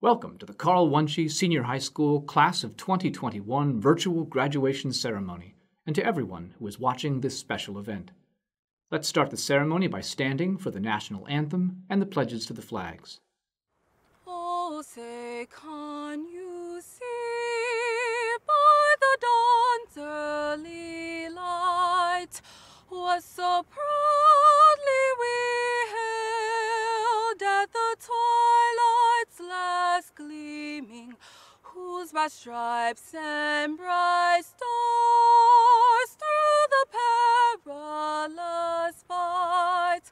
Welcome to the Carl Wunsche Senior High School Class of 2021 virtual graduation ceremony, and to everyone who is watching this special event. Let's start the ceremony by standing for the national anthem and the pledges to the flags. Oh, say, can you see by the dawn's early light what so proudly we hailed at the twilight's last gleaming, whose bright stripes and bright stars through the perilous fight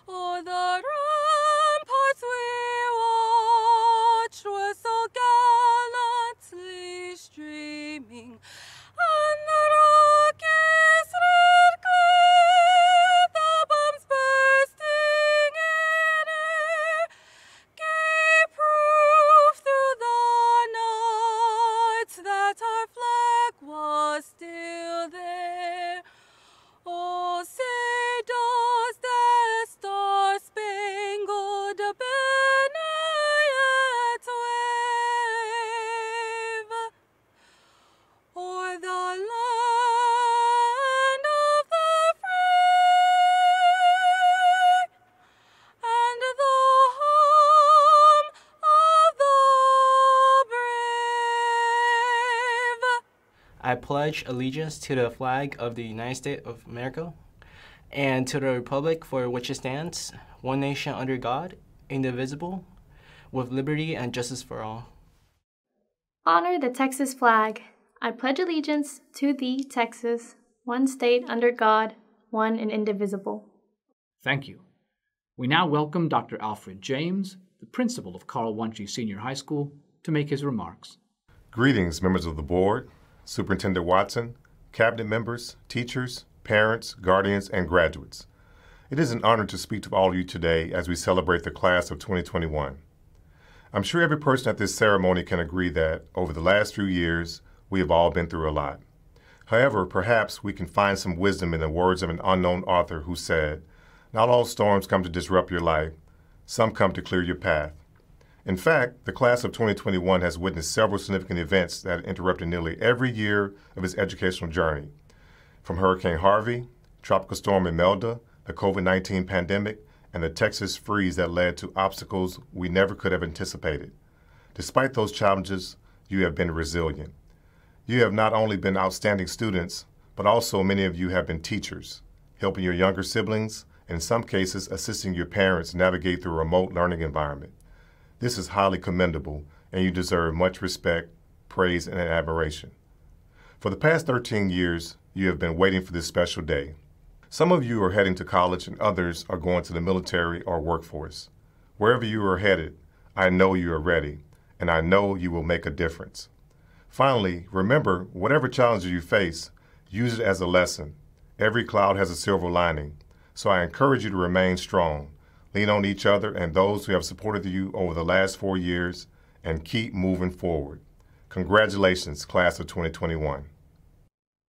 o'er the ramparts we watched were so gallantly streaming, and the rocket's red glare, the bombs bursting in air, gave proof through the night that our flag was still there. Oh, say does the star-spangled banner yet wave o'er the land of the free and the home of the brave? I pledge allegiance to the flag of the United States of America and to the republic for which it stands, one nation under God, indivisible, with liberty and justice for all. Honor the Texas flag. I pledge allegiance to thee, Texas, one state under God, one and indivisible. Thank you. We now welcome Dr. Alfred James, the principal of Carl Wunsche Senior High School, to make his remarks. Greetings, members of the board, Superintendent Watson, cabinet members, teachers, parents, guardians, and graduates. It is an honor to speak to all of you today as we celebrate the class of 2021. I'm sure every person at this ceremony can agree that over the last few years, we have all been through a lot. However, perhaps we can find some wisdom in the words of an unknown author who said, "Not all storms come to disrupt your life, some come to clear your path." In fact, the class of 2021 has witnessed several significant events that interrupted nearly every year of its educational journey. From Hurricane Harvey, Tropical Storm Imelda, the COVID-19 pandemic, and the Texas freeze that led to obstacles we never could have anticipated. Despite those challenges, you have been resilient. You have not only been outstanding students, but also many of you have been teachers, helping your younger siblings, and in some cases assisting your parents navigate through a remote learning environment. This is highly commendable, and you deserve much respect, praise, and admiration. For the past 13 years, you have been waiting for this special day. Some of you are heading to college and others are going to the military or workforce. Wherever you are headed, I know you are ready, and I know you will make a difference. Finally, remember, whatever challenges you face, use it as a lesson. Every cloud has a silver lining, so I encourage you to remain strong. Lean on each other and those who have supported you over the last 4 years, and keep moving forward. Congratulations, class of 2021.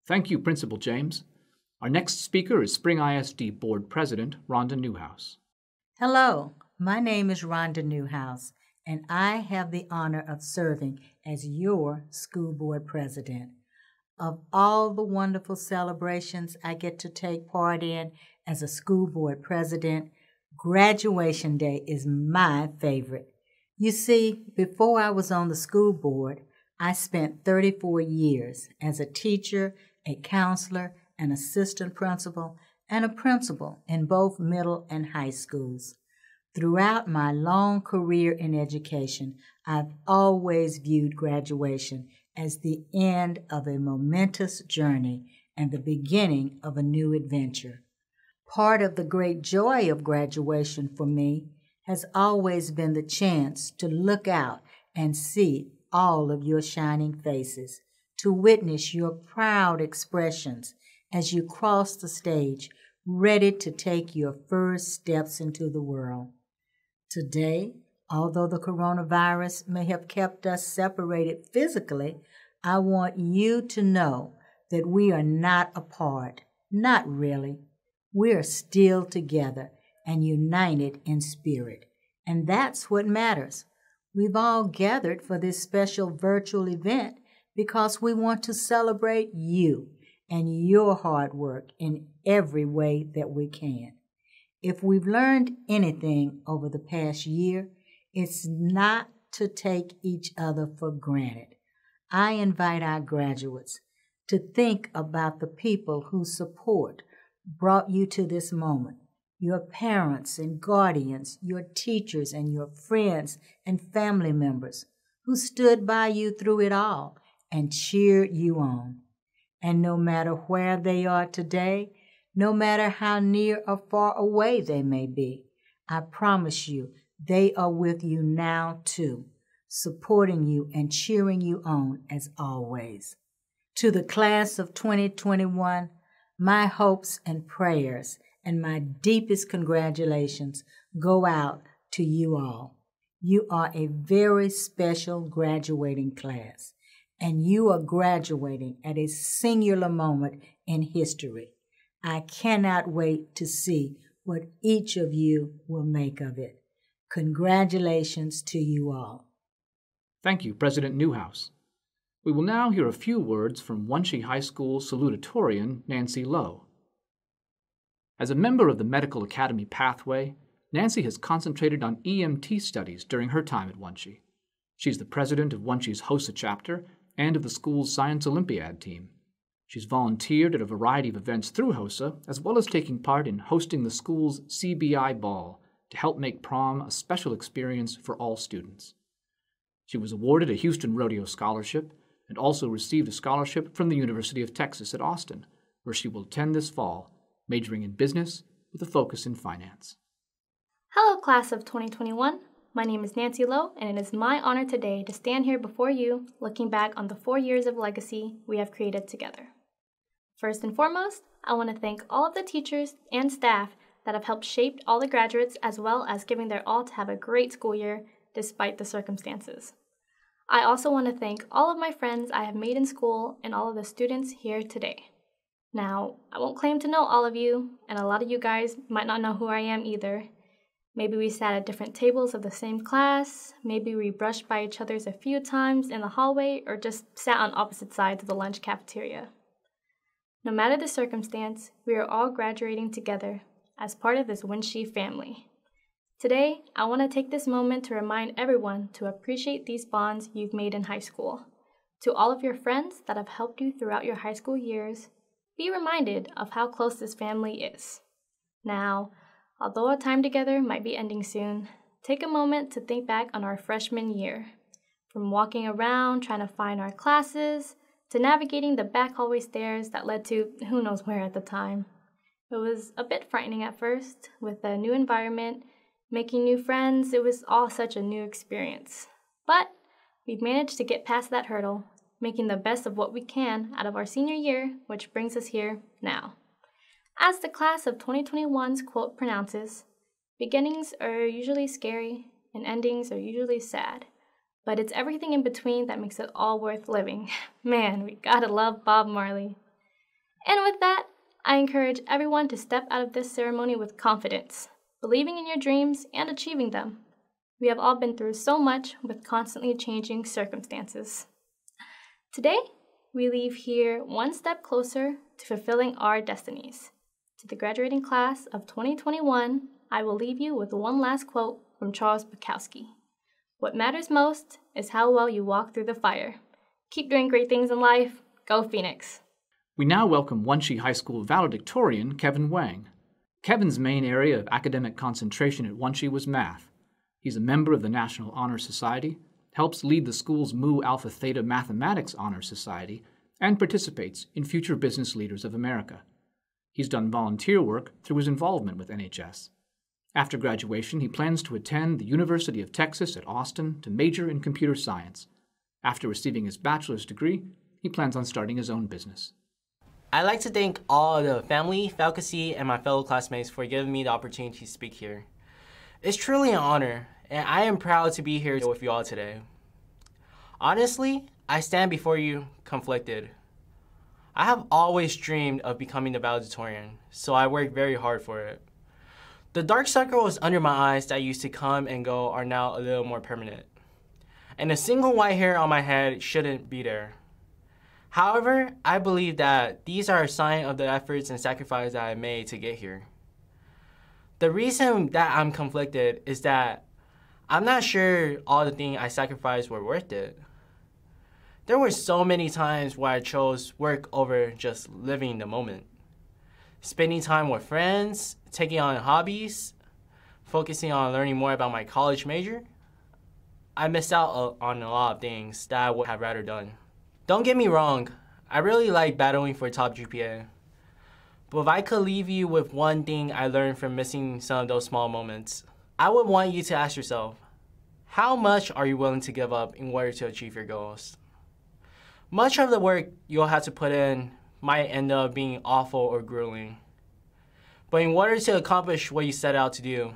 Thank you, Principal James. Our next speaker is Spring ISD Board President Rhonda Neuhaus. Hello, my name is Rhonda Neuhaus, and I have the honor of serving as your school board president. Of all the wonderful celebrations I get to take part in as a school board president, graduation day is my favorite. You see, before I was on the school board, I spent 34 years as a teacher, a counselor, an assistant principal, and a principal in both middle and high schools. Throughout my long career in education, I've always viewed graduation as the end of a momentous journey and the beginning of a new adventure. Part of the great joy of graduation for me has always been the chance to look out and see all of your shining faces, to witness your proud expressions as you cross the stage, ready to take your first steps into the world. Today, although the coronavirus may have kept us separated physically, I want you to know that we are not apart. Not really. We are still together and united in spirit. And that's what matters. We've all gathered for this special virtual event because we want to celebrate you and your hard work in every way that we can. If we've learned anything over the past year, it's not to take each other for granted. I invite our graduates to think about the people whose support brought you to this moment. Your parents and guardians, your teachers and your friends and family members who stood by you through it all and cheered you on. And no matter where they are today, no matter how near or far away they may be, I promise you they are with you now too, supporting you and cheering you on as always. To the class of 2021, my hopes and prayers and my deepest congratulations go out to you all. You are a very special graduating class, and you are graduating at a singular moment in history. I cannot wait to see what each of you will make of it. Congratulations to you all. Thank you, President Neuhaus. We will now hear a few words from Wunsche High School Salutatorian Nancy Lowe. As a member of the Medical Academy pathway, Nancy has concentrated on EMT studies during her time at Wunsche. She's the president of Wunsche's HOSA chapter and of the school's Science Olympiad team. She's volunteered at a variety of events through HOSA, as well as taking part in hosting the school's CBI Ball to help make prom a special experience for all students. She was awarded a Houston Rodeo Scholarship and also received a scholarship from the University of Texas at Austin, where she will attend this fall, majoring in business with a focus in finance. Hello, class of 2021. My name is Nancy Lowe, and it is my honor today to stand here before you, looking back on the 4 years of legacy we have created together. First and foremost, I want to thank all of the teachers and staff that have helped shape all the graduates, as well as giving their all to have a great school year despite the circumstances. I also want to thank all of my friends I have made in school and all of the students here today. Now, I won't claim to know all of you, and a lot of you guys might not know who I am either. Maybe we sat at different tables of the same class, maybe we brushed by each other's a few times in the hallway, or just sat on opposite sides of the lunch cafeteria. No matter the circumstance, we are all graduating together as part of this Wunsche family. Today, I want to take this moment to remind everyone to appreciate these bonds you've made in high school. To all of your friends that have helped you throughout your high school years, be reminded of how close this family is. Now, although our time together might be ending soon, take a moment to think back on our freshman year. From walking around trying to find our classes, to navigating the back hallway stairs that led to who knows where at the time. It was a bit frightening at first, with a new environment, making new friends. It was all such a new experience. But we've managed to get past that hurdle, making the best of what we can out of our senior year, which brings us here now. As the class of 2021's quote pronounces, beginnings are usually scary and endings are usually sad, but it's everything in between that makes it all worth living. Man, we gotta love Bob Marley. And with that, I encourage everyone to step out of this ceremony with confidence, believing in your dreams and achieving them. We have all been through so much with constantly changing circumstances. Today, we leave here one step closer to fulfilling our destinies. To the graduating class of 2021, I will leave you with one last quote from Charles Bukowski. What matters most is how well you walk through the fire. Keep doing great things in life. Go Phoenix. We now welcome Wunsche High School valedictorian Kevin Wang. Kevin's main area of academic concentration at Wunsche was math. He's a member of the National Honor Society, helps lead the school's Mu Alpha Theta Mathematics Honor Society, and participates in Future Business Leaders of America. He's done volunteer work through his involvement with NHS. After graduation, he plans to attend the University of Texas at Austin to major in computer science. After receiving his bachelor's degree, he plans on starting his own business. I'd like to thank all the family, faculty, and my fellow classmates for giving me the opportunity to speak here. It's truly an honor, and I am proud to be here with you all today. Honestly, I stand before you conflicted. I have always dreamed of becoming the valedictorian, so I worked very hard for it. The dark circles under my eyes that used to come and go are now a little more permanent. and a single white hair on my head shouldn't be there. However, I believe that these are a sign of the efforts and sacrifice that I made to get here. The reason that I'm conflicted is that I'm not sure all the things I sacrificed were worth it. There were so many times where I chose work over just living the moment. Spending time with friends, taking on hobbies, focusing on learning more about my college major. I missed out on a lot of things that I would have rather done. Don't get me wrong, I really like battling for top GPA. But if I could leave you with one thing I learned from missing some of those small moments, I would want you to ask yourself, how much are you willing to give up in order to achieve your goals? Much of the work you'll have to put in might end up being awful or grueling. But in order to accomplish what you set out to do,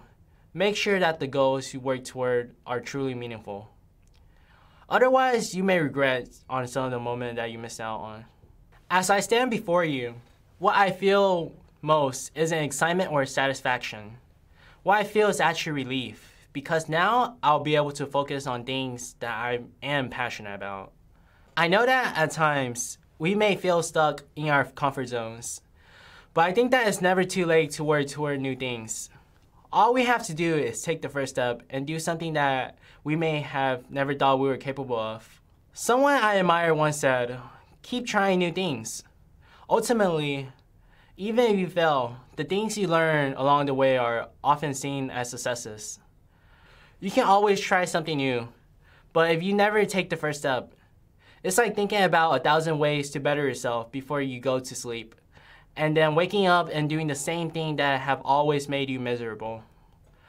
make sure that the goals you work toward are truly meaningful. Otherwise, you may regret on some of the moment that you missed out on. As I stand before you, what I feel most isn't excitement or satisfaction. What I feel is actually relief, because now I'll be able to focus on things that I am passionate about. I know that at times, we may feel stuck in our comfort zones, but I think that it's never too late to work toward new things. All we have to do is take the first step and do something that we may have never thought we were capable of. Someone I admire once said, keep trying new things. Ultimately, even if you fail, the things you learn along the way are often seen as successes. You can always try something new, but if you never take the first step, it's like thinking about 1,000 ways to better yourself before you go to sleep, and then waking up and doing the same thing that have always made you miserable.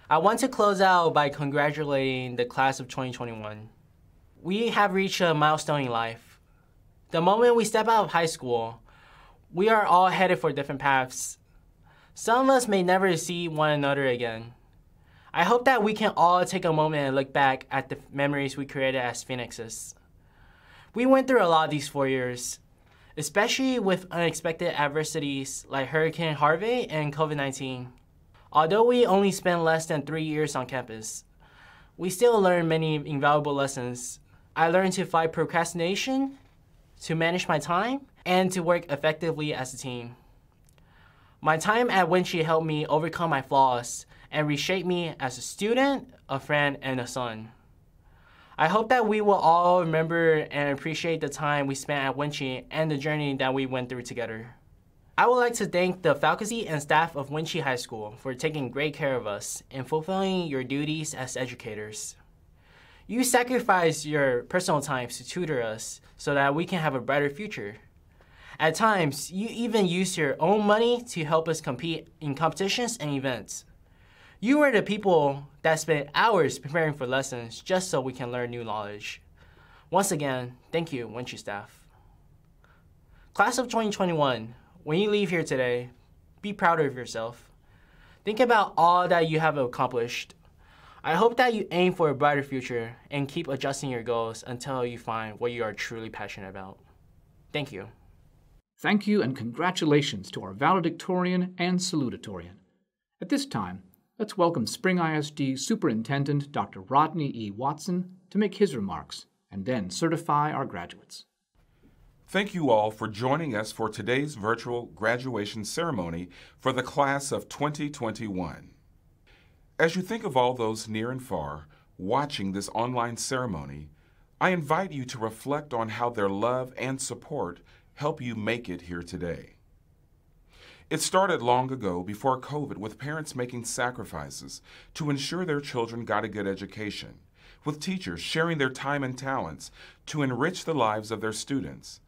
I want to close out by congratulating the class of 2021. We have reached a milestone in life. The moment we step out of high school, we are all headed for different paths. Some of us may never see one another again. I hope that we can all take a moment and look back at the memories we created as Phoenixes. We went through a lot these 4 years, especially with unexpected adversities like Hurricane Harvey and COVID-19. Although we only spent less than 3 years on campus, we still learned many invaluable lessons. I learned to fight procrastination, to manage my time, and to work effectively as a team. My time at Wunsche helped me overcome my flaws and reshape me as a student, a friend, and a son. I hope that we will all remember and appreciate the time we spent at Wunsche and the journey that we went through together. I would like to thank the faculty and staff of Wunsche High School for taking great care of us and fulfilling your duties as educators. You sacrifice your personal time to tutor us so that we can have a brighter future. At times, you even use your own money to help us compete in competitions and events. You are the people that spend hours preparing for lessons just so we can learn new knowledge. Once again, thank you, Wunsche staff. Class of 2021, when you leave here today, be proud of yourself. Think about all that you have accomplished. I hope that you aim for a brighter future and keep adjusting your goals until you find what you are truly passionate about. Thank you. Thank you and congratulations to our Valedictorian and Salutatorian. At this time, let's welcome Spring ISD Superintendent Dr. Rodney E. Watson to make his remarks and then certify our graduates. Thank you all for joining us for today's virtual graduation ceremony for the class of 2021. As you think of all those near and far watching this online ceremony, I invite you to reflect on how their love and support help you make it here today. It started long ago before COVID with parents making sacrifices to ensure their children got a good education, with teachers sharing their time and talents to enrich the lives of their students,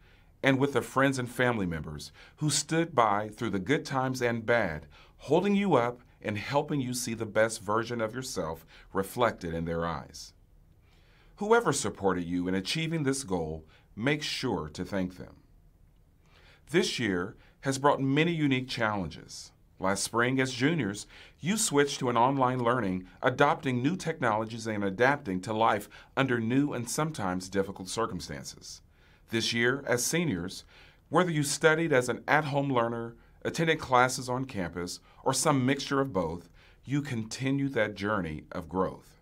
and with the friends and family members who stood by through the good times and bad, holding you up and helping you see the best version of yourself reflected in their eyes. Whoever supported you in achieving this goal, make sure to thank them. This year has brought many unique challenges. Last spring, as juniors, you switched to an online learning, adopting new technologies and adapting to life under new and sometimes difficult circumstances. This year, as seniors, whether you studied as an at-home learner, attended classes on campus, or some mixture of both, you continue that journey of growth.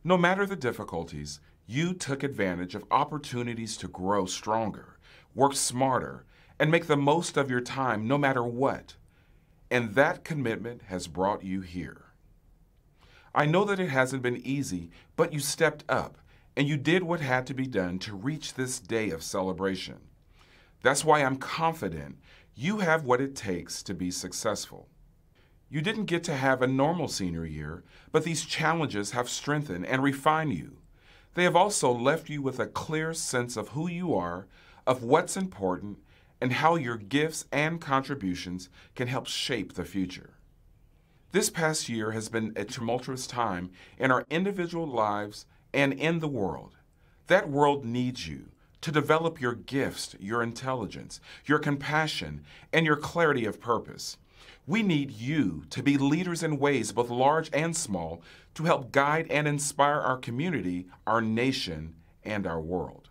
No matter the difficulties, You took advantage of opportunities to grow stronger, work smarter, and make the most of your time no matter what. And that commitment has brought you here. I know that it hasn't been easy, but you stepped up and you did what had to be done to reach this day of celebration. That's why I'm confident you have what it takes to be successful. You didn't get to have a normal senior year, but these challenges have strengthened and refined you. They have also left you with a clear sense of who you are, of what's important, and how your gifts and contributions can help shape the future. This past year has been a tumultuous time in our individual lives and in the world. That world needs you to develop your gifts, your intelligence, your compassion, and your clarity of purpose. We need you to be leaders in ways both large and small to help guide and inspire our community, our nation, and our world.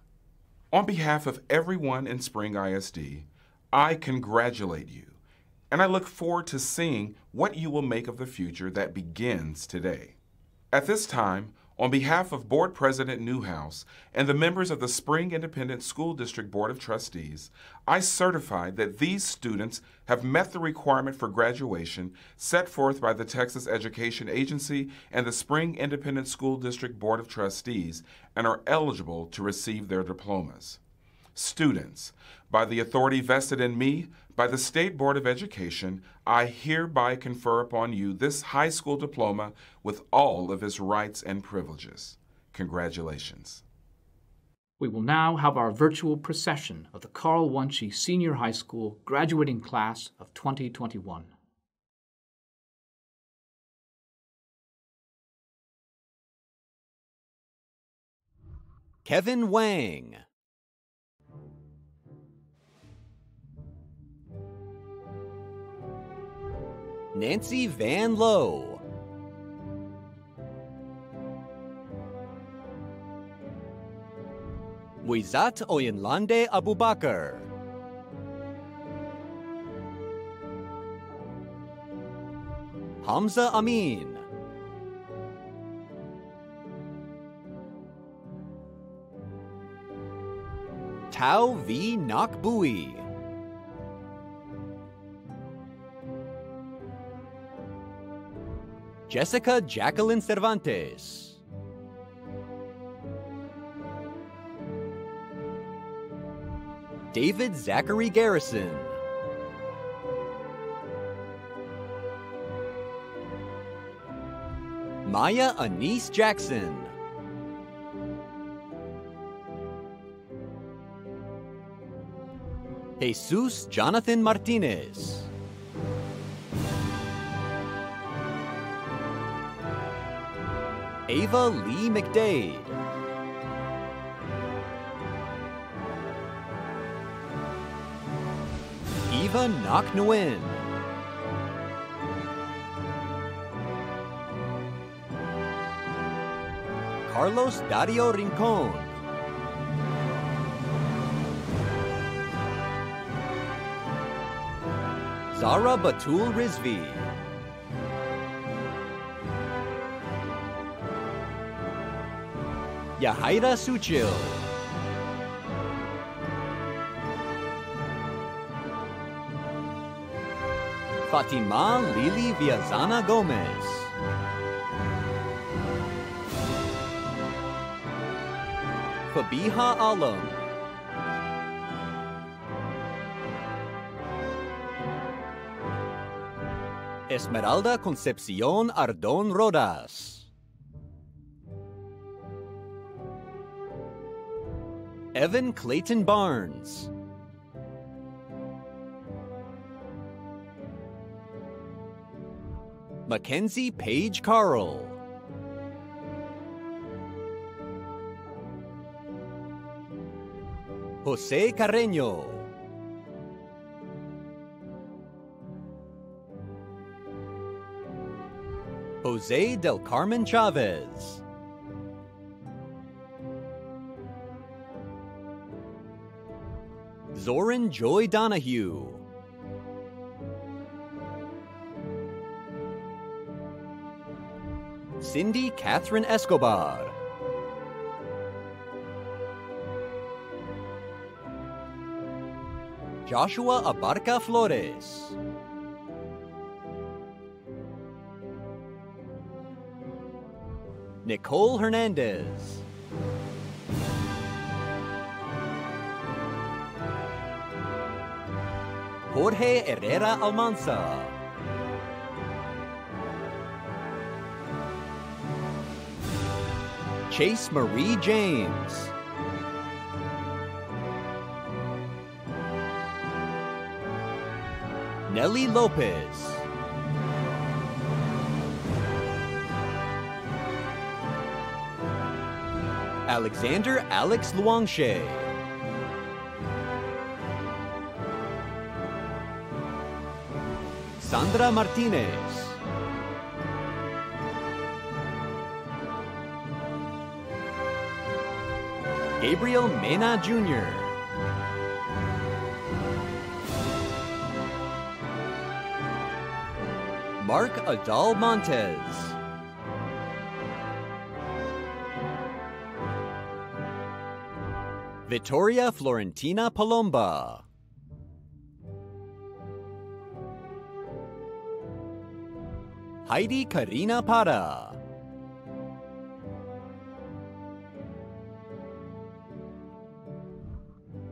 On behalf of everyone in Spring ISD, I congratulate you, and I look forward to seeing what you will make of the future that begins today. At this time, on behalf of Board President Neuhaus and the members of the Spring Independent School District Board of Trustees, I certify that these students have met the requirement for graduation set forth by the Texas Education Agency and the Spring Independent School District Board of Trustees and are eligible to receive their diplomas. Students, by the authority vested in me by the State Board of Education, I hereby confer upon you this high school diploma with all of its rights and privileges. Congratulations. We will now have our virtual procession of the Carl Wunsche Senior High School graduating class of 2021. Kevin Wang. Nancy Van Lowe. Muizat Oyenlande Abubakar. Hamza Amin. Tao V. Nakbui. Jessica Jacqueline Cervantes. David Zachary Garrison. Maya Anise Jackson. Jesus Jonathan Martinez. Ava Lee McDade. Eva Nok Nguyen. Carlos Dario Rincon. Zara Batul Rizvi. Yahaira Suchil. Fatima Lili Viazana Gomez. Fabiha Alam. Esmeralda Concepcion Ardon Rodas. Evan Clayton Barnes. Mackenzie Page Carl. Jose Carreño. Jose del Carmen Chavez. Zoran Joy Donahue. Cindy Catherine Escobar. Joshua Abarca Flores. Nicole Hernandez. Jorge Herrera Almanza. Chase Marie James. Nelly Lopez. Alexander Alex Luangshe. Sandra Martinez. Gabriel Mena Jr. Mark Adal Montez. Vittoria Florentina Palomba. Heidi Karina Para.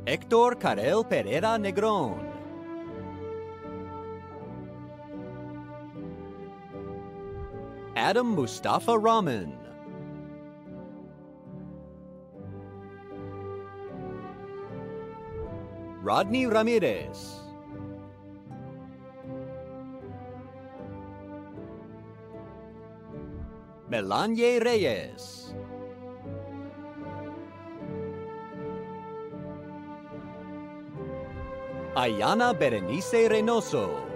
Hector Karel Pereira Negron. Adam Mustafa Rahman. Rodney Ramirez. Melanie Reyes. Ayana Berenice Reynoso.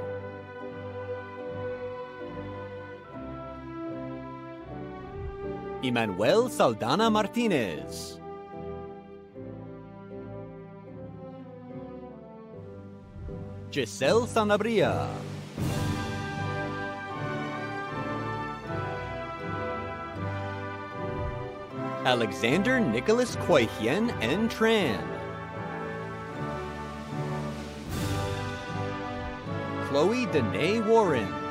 Emmanuel Saldana Martinez. Giselle Sanabria. Alexander Nicholas Kwai-Hien N. Tran. Chloe Danae Warren.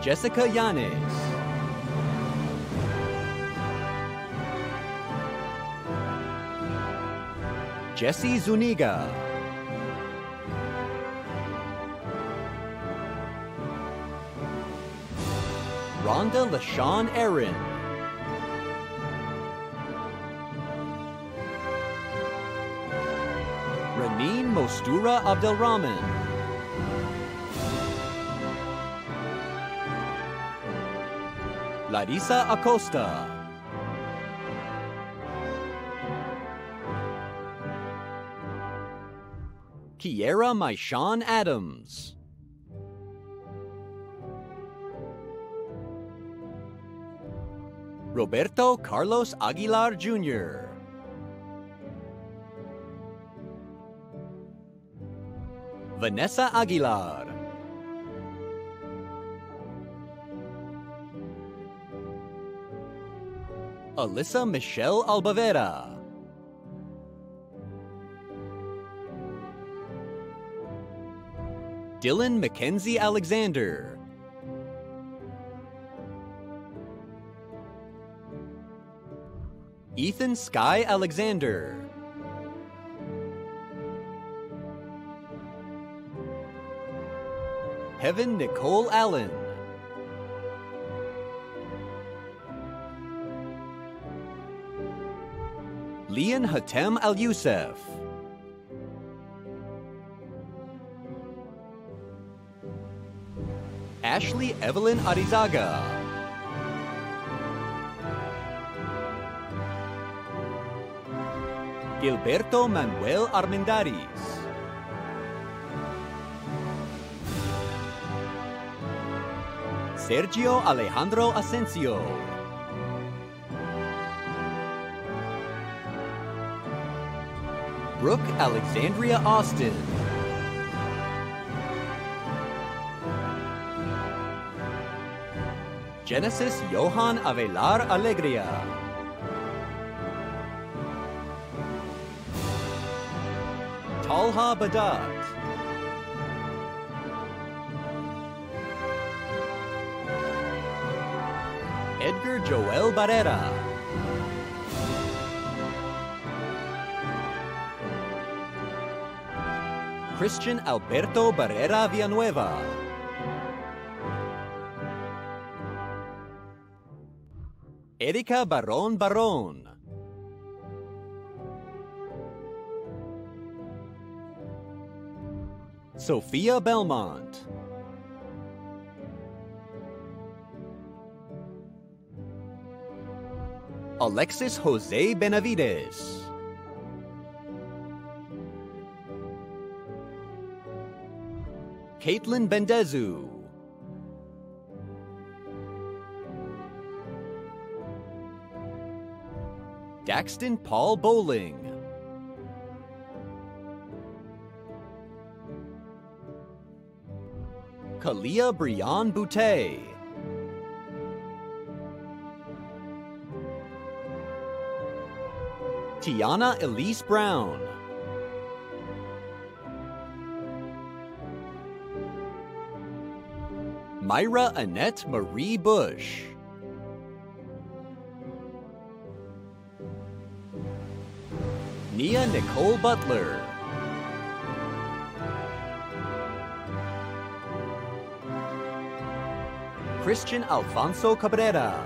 Jessica Yanes. Jesse Zuniga. Rhonda LaShawn Aaron. Raneen Mostura Abdelrahman. Larissa Acosta. Kiera Maishan Adams. Roberto Carlos Aguilar Jr. Vanessa Aguilar. Alyssa Michelle Albavera. Dylan Mackenzie Alexander. Ethan Sky Alexander. Heaven Nicole Allen. Lian Hatem Al-Youssef. Ashley Evelyn Arizaga. Gilberto Manuel Armendaris. Sergio Alejandro Asensio. Brooke Alexandria Austin. Genesis Johan Avelar Alegria. Talha Badat. Edgar Joel Barrera. Christian Alberto Barrera Villanueva. Erika Baron Baron. Sophia Belmont. Alexis Jose Benavides. Caitlin Bendezu. Daxton Paul Bowling. Kalia Brian Boutte. Tiana Elise Brown. Myra Annette Marie Bush. Nia Nicole Butler. Christian Alfonso Cabrera.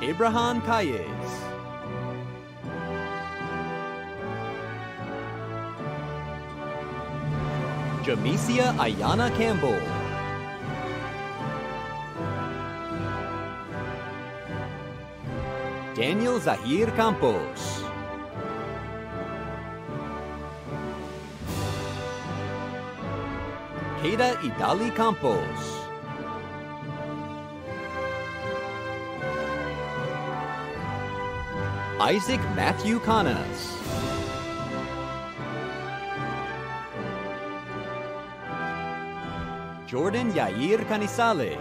Abraham Calles. Jamesia Ayana Campbell. Daniel Zahir Campos. Keita Idali Campos. Isaac Matthew Canas. Jordan Yair Canizales.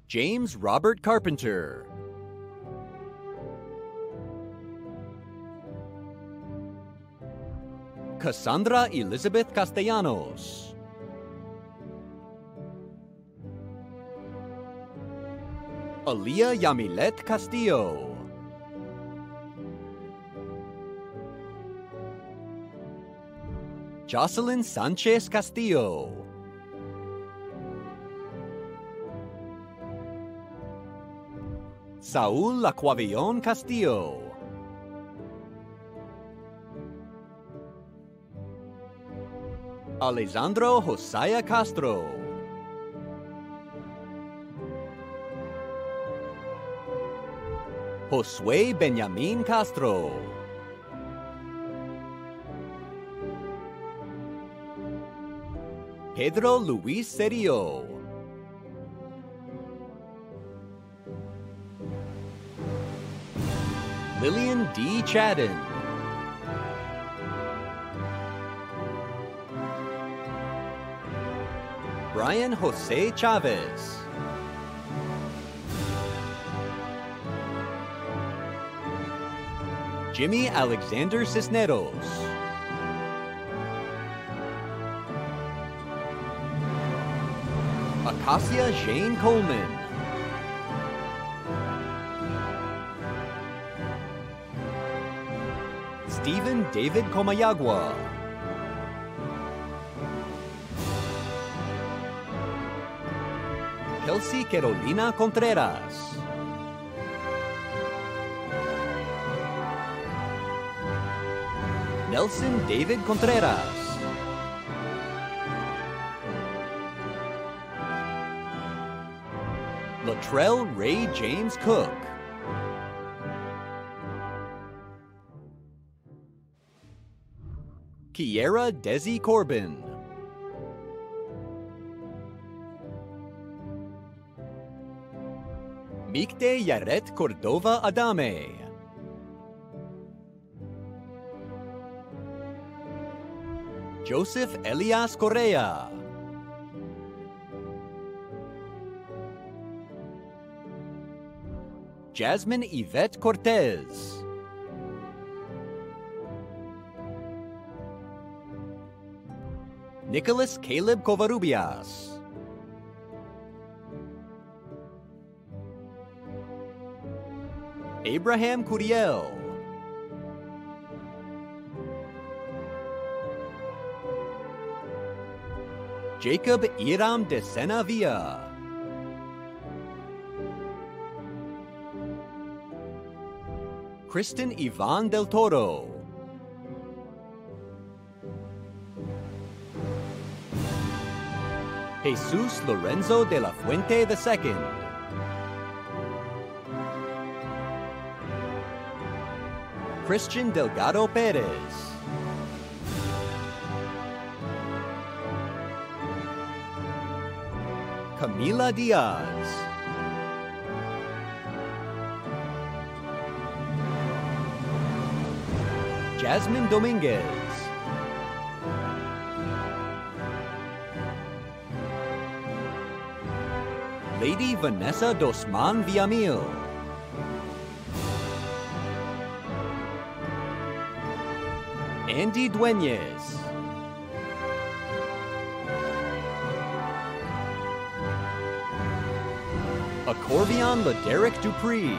James Robert Carpenter. Cassandra Elizabeth Castellanos. Aaliyah Yamilet Castillo. Jocelyn Sanchez Castillo. Saúl Lacuavillon Castillo. Alessandro Josiah Castro. Josué Benjamin Castro. Pedro Luis Serio. Lillian D. Chadden. Brian Jose Chavez. Jimmy Alexander Cisneros. Acacia Jane Coleman. Stephen David Comayagua. Kelsey Carolina Contreras. Nelson David Contreras. Latrell Ray James Cook. Kiera Desi Corbin. Mikte Yaret Cordova Adame. Joseph Elias Correa. Jasmine Yvette Cortez. Nicholas Caleb Covarrubias. Abraham Curiel. Jacob Iram de Senavia. Kristen Yvonne del Toro. Jesus Lorenzo de la Fuente II. Christian Delgado Perez. Camila Diaz. Jasmine Dominguez. Lady Vanessa Dosman Villamil. Andy Dueñez. Accordion LaDerek Dupree.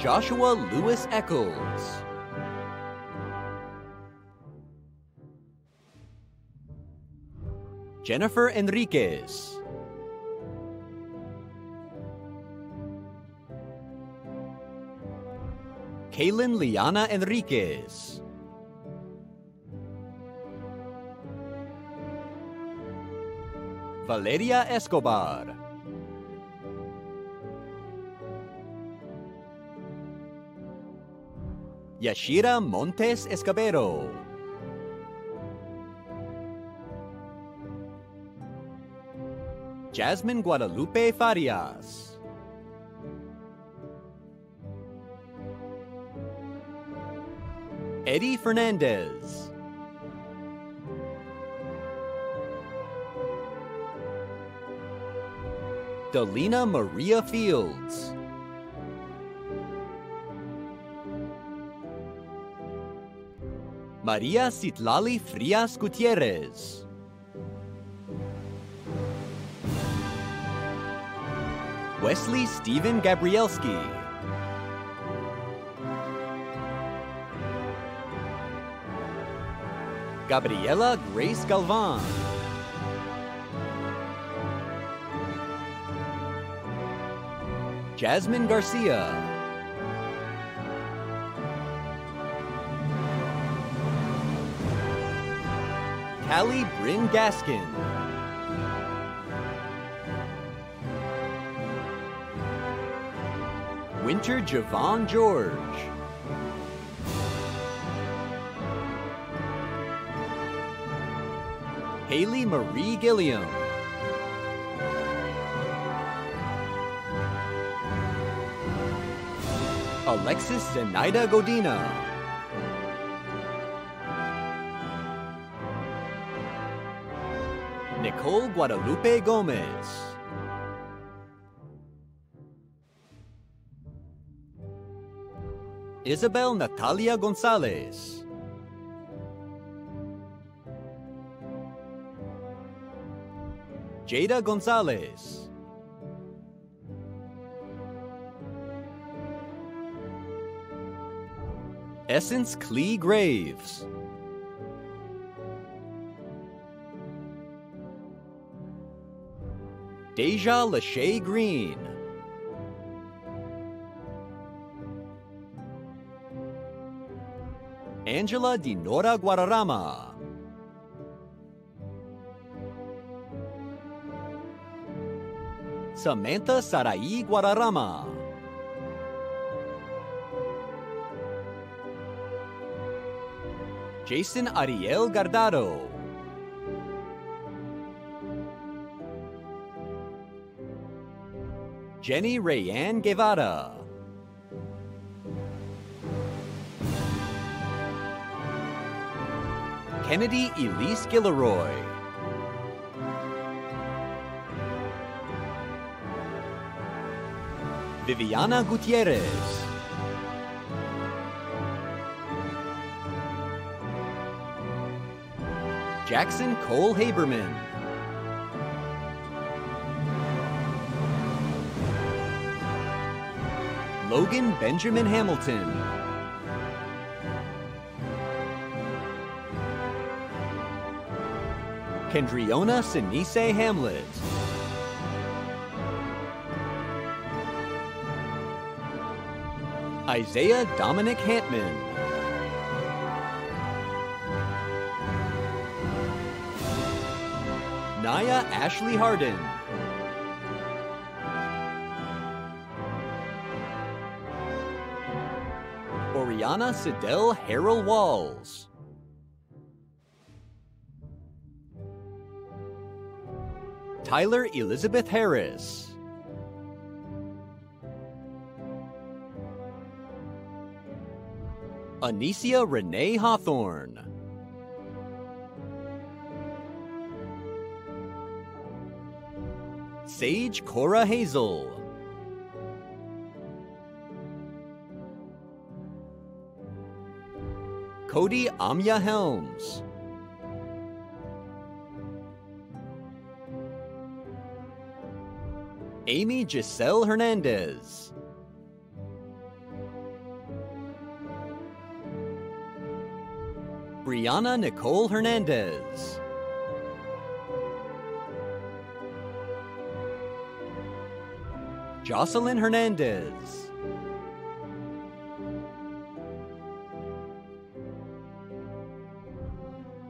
Joshua Lewis Eccles. Jennifer Enriquez. Kaylin Liana Enriquez. Valeria Escobar. Yashira Montes Escabero. Jasmine Guadalupe Farias. Eddie Fernandez. Delina Maria Fields. Maria Citlali Frias Gutierrez. Wesley Stephen Gabrielski. Gabriela Grace Galvan. Jasmine Garcia. Callie Bryn Gaskin. Winter Javon George. Haley Marie Gilliam. Alexis Zenaida Godina. Nicole Guadalupe Gomez. Isabel Natalia Gonzalez. Jada Gonzalez. Essence Clee Graves. Deja Lachey Green. Angela Dinora Guadarrama. Samantha Sarai Guadarrama. Jason Ariel Gardado. Jenny Rayanne Guevara. Kennedy Elise Gilleroy. Viviana Gutierrez. Jackson Cole Haberman. Logan Benjamin Hamilton. Kendriona Sinise Hamlet. Isaiah Dominic Hantman. Naya Ashley Harden. Oriana Sidel Harrell Walls. Tyler Elizabeth Harris. Anicia Renee Hawthorne. Sage Cora Hazel. Cody Amya Helms. Amy Giselle Hernandez. Brianna Nicole Hernandez. Jocelyn Hernandez.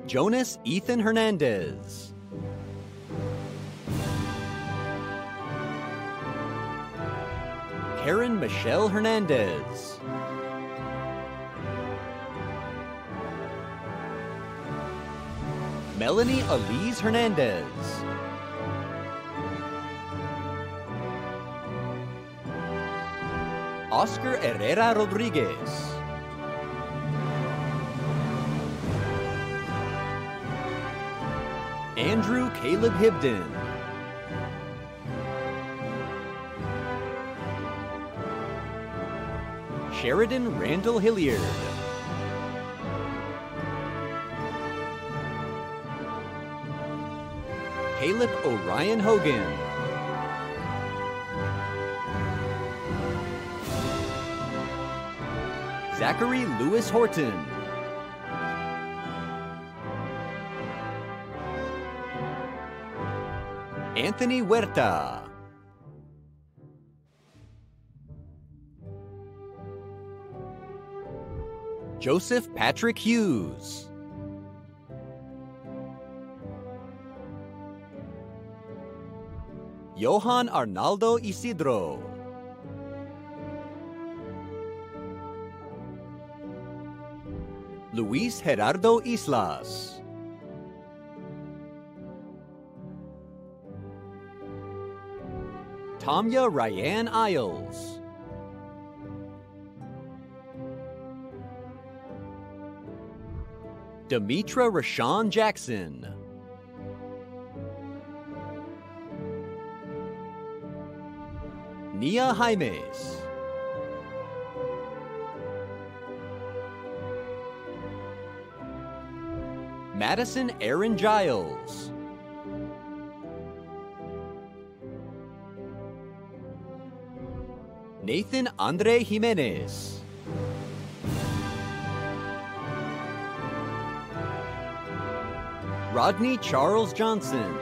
Jonas Ethan Hernandez. Karen Michelle Hernandez. Melanie Elise Hernandez. Oscar Herrera Rodriguez. Andrew Caleb Hibden. Sheridan Randall Hilliard. Caleb Orion Hogan. Zachary Lewis Horton. Anthony Huerta. Joseph Patrick Hughes. Johan Arnaldo Isidro. Luis Gerardo Islas. Tamya Ryan Isles. Demetra Rashawn Jackson. Nia Jaimes. Madison Aaron Giles. Nathan Andre Jimenez. Rodney Charles Johnson.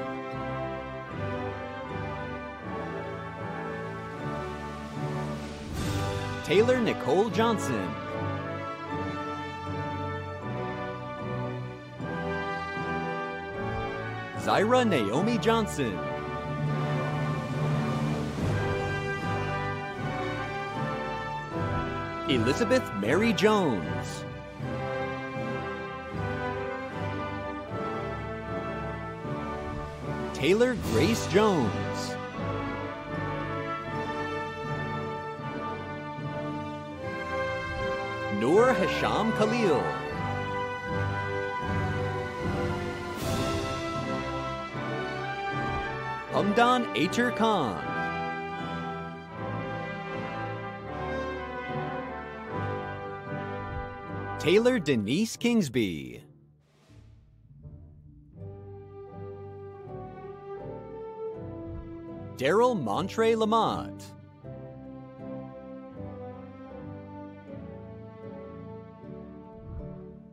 Taylor Nicole Johnson. Zyra Naomi Johnson. Elizabeth Mary Jones. Taylor Grace Jones. Noor Hisham Khalil. Hamdan Ater Khan. Taylor Denise Kingsby. Daryl Montre Lamont.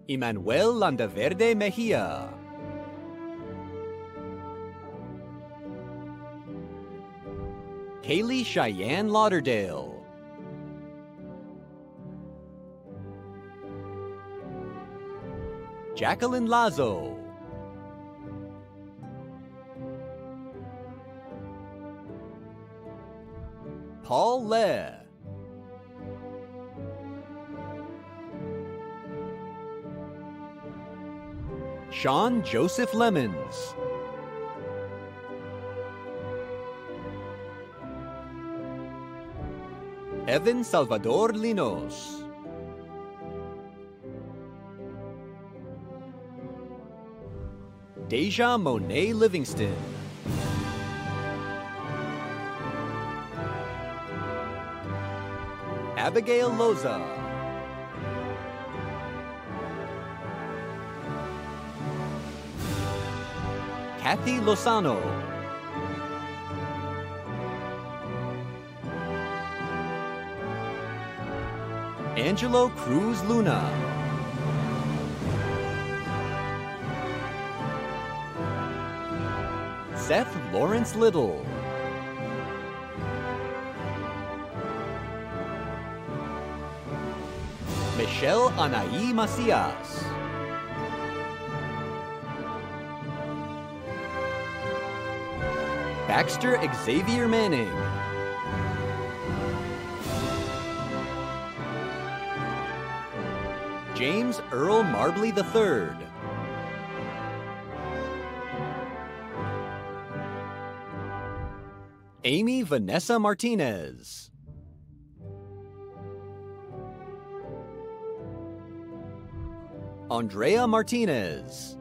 Emmanuel Landaverde Mejia. Kaylee Cheyenne Lauderdale. Jacqueline Lazo. Paul Le. Sean Joseph Lemons. Evan Salvador Linos. Deja Monet Livingston. Abigail Loza. Kathy Lozano. Angelo Cruz Luna. Seth Lawrence Little. Michelle Anaí Macias. Baxter Xavier Manning. James Earl Marbley III. Amy Vanessa Martinez. Andrea Martinez.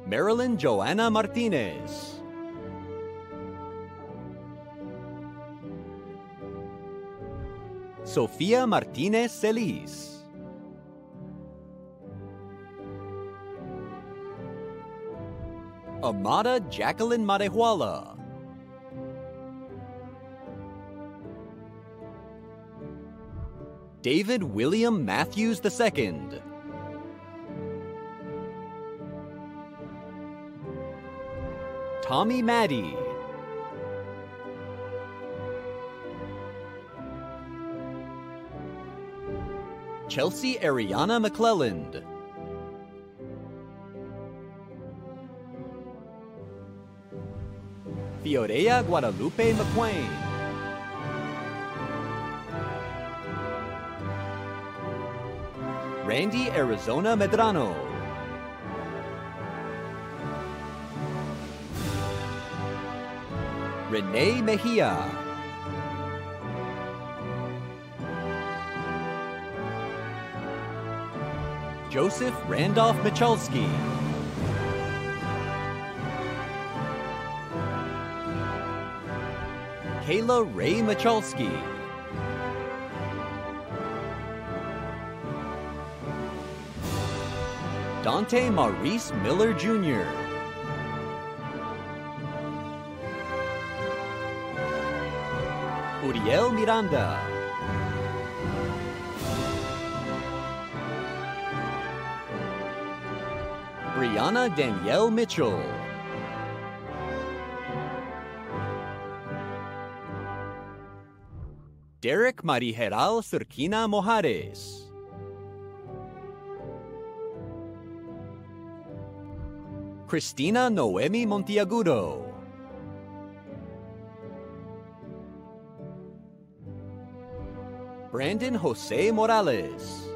Marilyn Joanna Martinez. Sofia Martinez Celis. Amada Jacqueline Marejuela. David William Matthews II. Tommy Maddy. Chelsea Ariana McClelland. Fiorea Guadalupe McQuain. Randy Arizona Medrano. Renee Mejia. Joseph Randolph Michalski. Kayla Ray Michalski. Dante Maurice Miller Jr. Uriel Miranda. Brianna Danielle Mitchell. Derek Marijeral Cerquina Mojares. Christina Noemi Montiagudo. Brandon Jose Morales.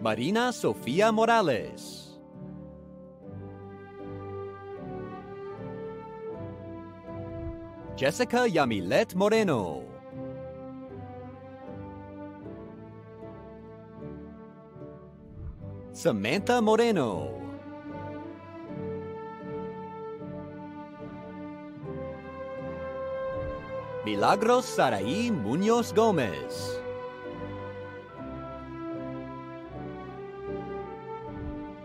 Marina Sofia Morales. Jessica Yamilet Moreno. Samantha Moreno. Milagros Saraí Muñoz Gomez.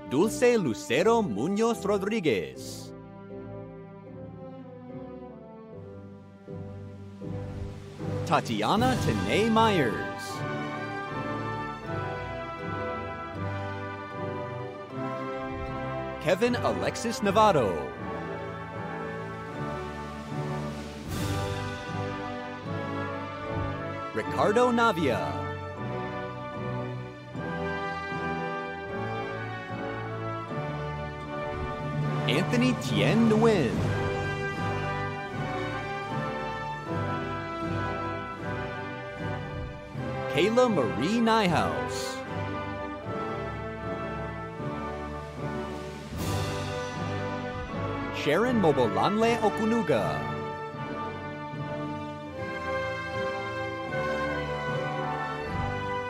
Dulce Lucero Muñoz Rodriguez. Tatiana Tene Myers. Kevin Alexis Novato. Ricardo Navia. Anthony Tien Nguyen. Kayla Marie Neuhaus. Sharon Mobolanle Okunuga.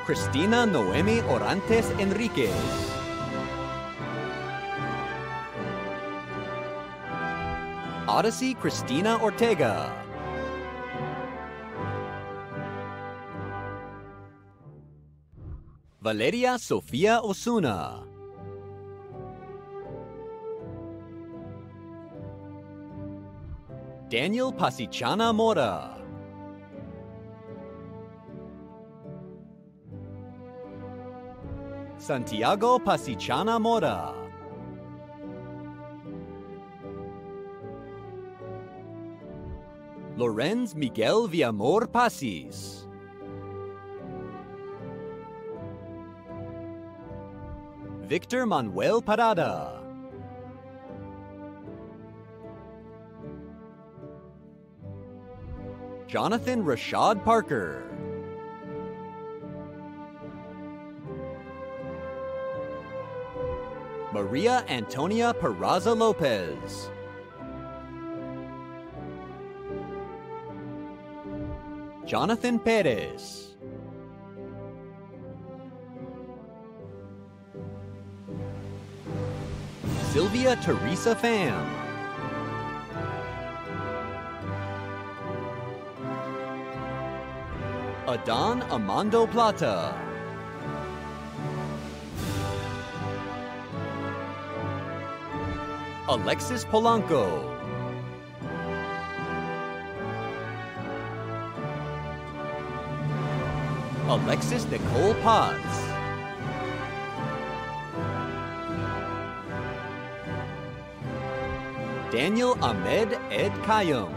Cristina Noemi Orantes Enriquez. Odyssey Cristina Ortega. Valeria Sofia Osuna. Daniel Pasichana Mora. Santiago Pasichana Mora. Lorenz Miguel Villamor Pasis. Victor Manuel Parada. Jonathan Rashad Parker. Maria Antonia Peraza Lopez. Jonathan Perez. Sylvia Teresa Pham. Adan Amando Plata. Alexis Polanco. Alexis Nicole Potts. Daniel Ahmed Ed Kayum.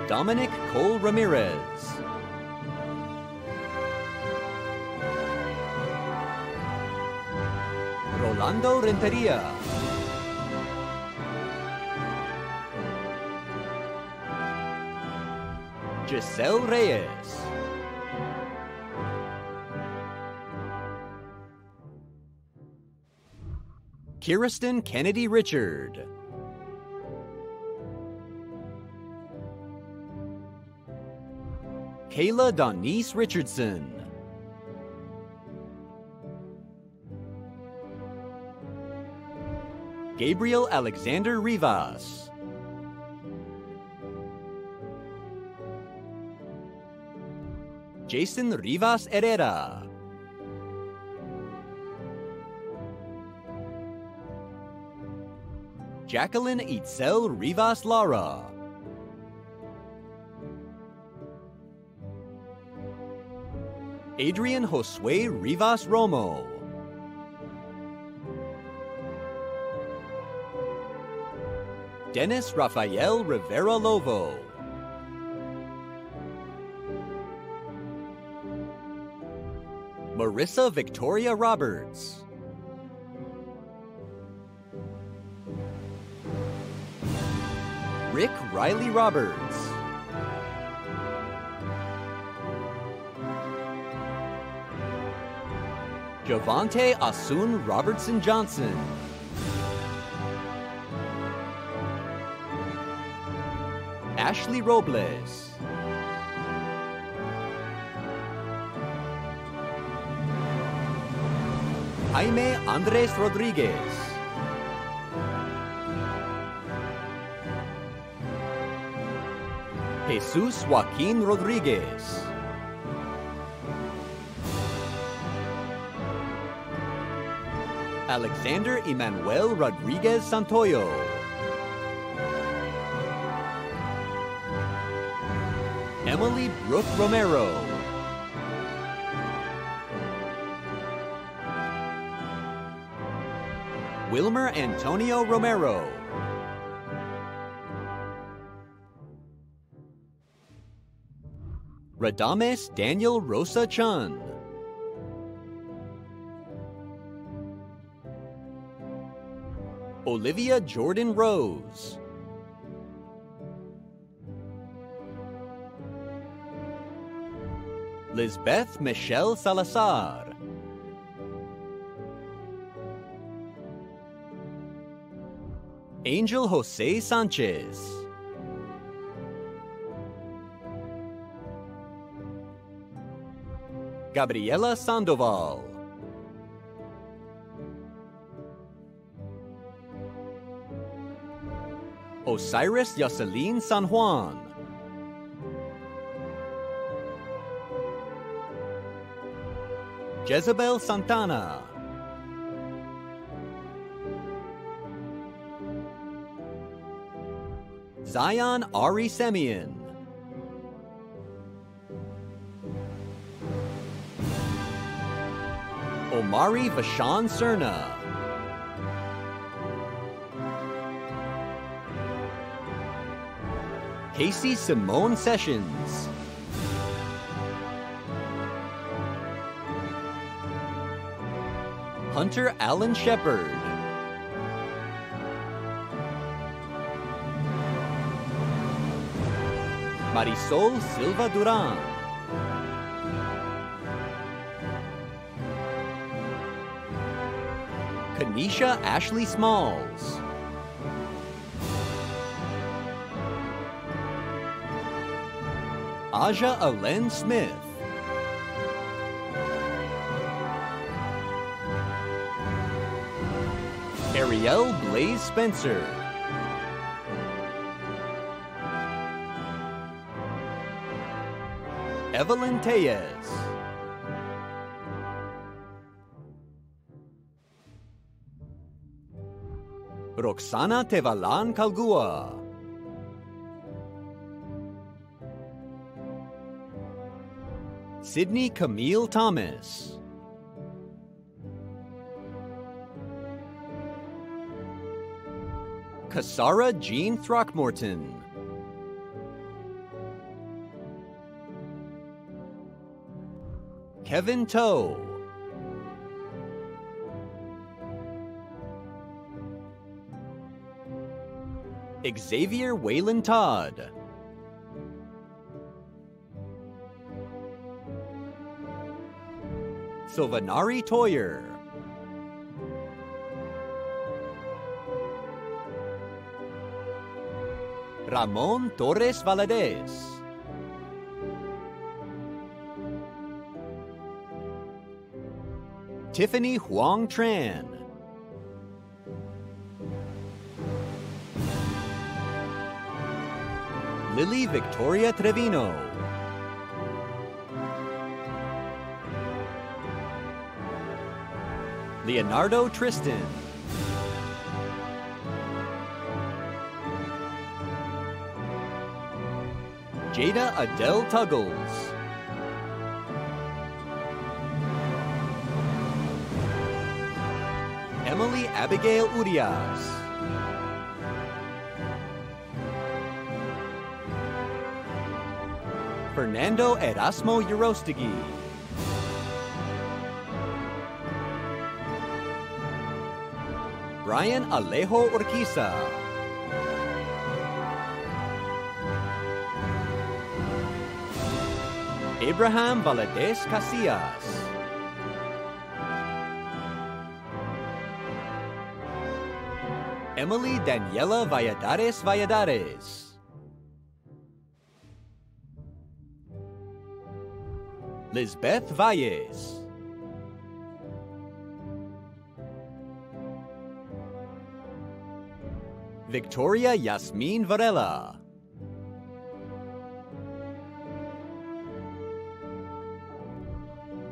Dominic Cole Ramirez. Rolando Renteria. Giselle Reyes. Kirsten Kennedy Richard. Kayla Donnice Richardson. Gabriel Alexander Rivas. Jason Rivas Herrera. Jacqueline Itzel Rivas Lara. Adrian Josue Rivas Romo. Dennis Rafael Rivera Lovo. Marissa Victoria Roberts. Rick Riley Roberts. Javante Asun Robertson Johnson. Ashley Robles. Jaime Andres Rodriguez. Jesus Joaquin Rodriguez. Alexander Emmanuel Rodriguez Santoyo. Emily Brooke Romero. Wilmer Antonio Romero. Radames Daniel Rosa Chun. Olivia Jordan Rose. Lisbeth Michelle Salazar. Angel Jose Sanchez. Gabriela Sandoval. Osiris Yoselin San Juan. Jezebel Santana. Zion Ari Semyon. Omari Vashan Serna. Casey Simone Sessions. Hunter Allen Shepard. Marisol Silva Duran. Kanisha Ashley Smalls. Aja Alen Smith. Ariel Blaze Spencer. Evelyn Tellez. Roxana Tevalan Calgua. Sydney Camille Thomas. Kasara Jean Throckmorton. Kevin Toe. Xavier Wayland Todd. Sylvanari Toyer. Ramon Torres Valadez. Tiffany Huang Tran. Lily Victoria Trevino. Leonardo Tristan. Jada Adele Tuggles. Emily Abigail Urias. Fernando Erasmo Urostegui. Brian Alejo Urquiza. Abraham Valadez Casillas. Emily Daniela Valladares Valladares. Lisbeth Valles. Victoria Yasmin Varela.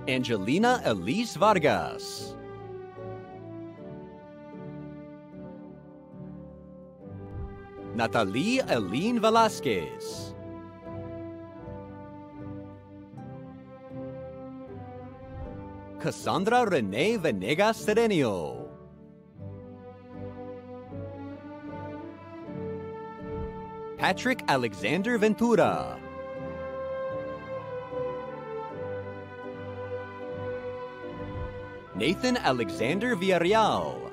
Angelina Elise Vargas. Natalie Eileen Velasquez. Cassandra Renee Venegas Serenio. Patrick Alexander Ventura. Nathan Alexander Villarreal.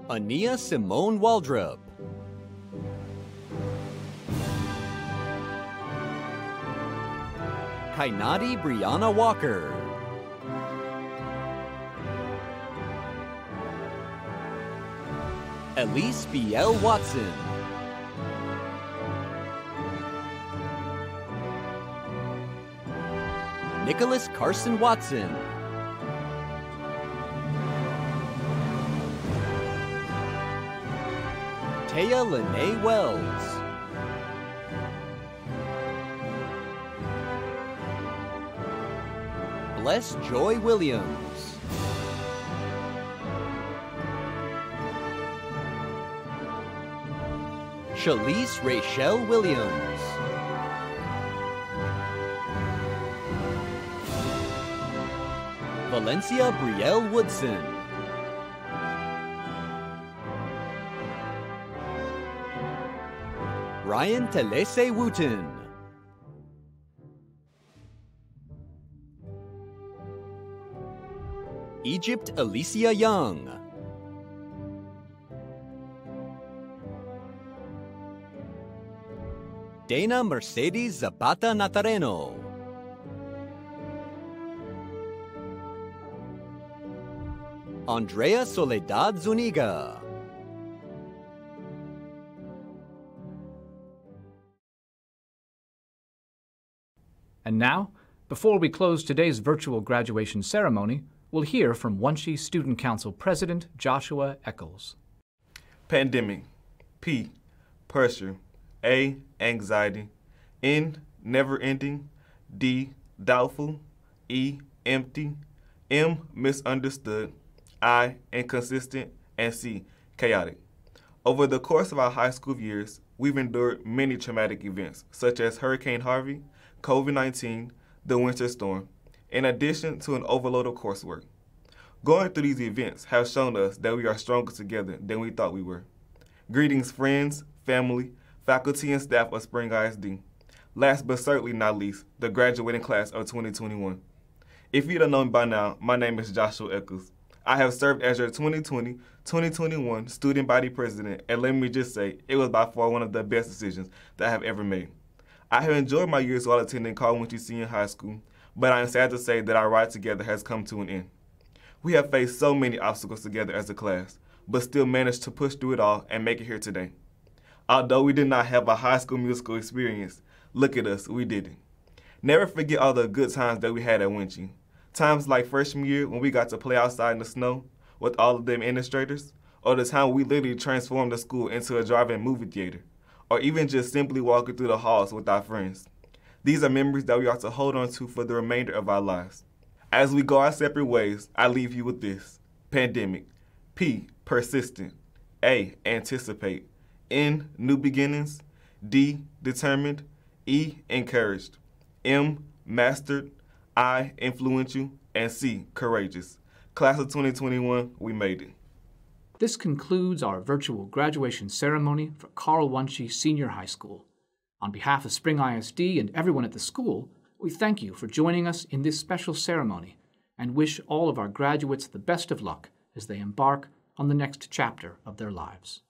Ania Simone Waldrop. Kainati Brianna Walker. Elise B.L. Watson. Nicholas Carson Watson. Taya Lene Wells. Bless Joy Williams. Shalise Rachel Williams. Valencia Brielle Woodson. Ryan Telese Wooten. Egypt Alicia Young. Dana Mercedes Zapata Natareno. Andrea Soledad Zuniga. And now, before we close today's virtual graduation ceremony, we'll hear from Wunsche Student Council President Joshua Eccles. Pandemic. P. Pressure. A. Anxiety. N. Never ending. D. Doubtful. E. Empty. M. Misunderstood. I. Inconsistent. And C. Chaotic. Over the course of our high school years, we've endured many traumatic events, such as Hurricane Harvey, COVID-19, the winter storm, in addition to an overload of coursework. Going through these events has shown us that we are stronger together than we thought we were. Greetings, friends, family, faculty, and staff of Spring ISD. Last but certainly not least, the graduating class of 2021. If you don't know me by now, my name is Joshua Eccles. I have served as your 2020-2021 student body president, and let me just say, it was by far one of the best decisions that I have ever made. I have enjoyed my years while attending Carl Wunsche Senior High School, but I am sad to say that our ride together has come to an end. We have faced so many obstacles together as a class, but still managed to push through it all and make it here today. Although we did not have a high school musical experience, look at us, we did it. Never forget all the good times that we had at Wunsche. Times like freshman year when we got to play outside in the snow with all of the administrators, or the time we literally transformed the school into a drive-in movie theater, or even just simply walking through the halls with our friends. These are memories that we are to hold on to for the remainder of our lives. As we go our separate ways, I leave you with this. Pandemic. P. Persistent. A. Anticipate. N. New beginnings. D. Determined. E. Encouraged. M. Mastered. I. Influential. And C. Courageous. Class of 2021, we made it. This concludes our virtual graduation ceremony for Carl Wunsche Senior High School. On behalf of Spring ISD and everyone at the school, we thank you for joining us in this special ceremony and wish all of our graduates the best of luck as they embark on the next chapter of their lives.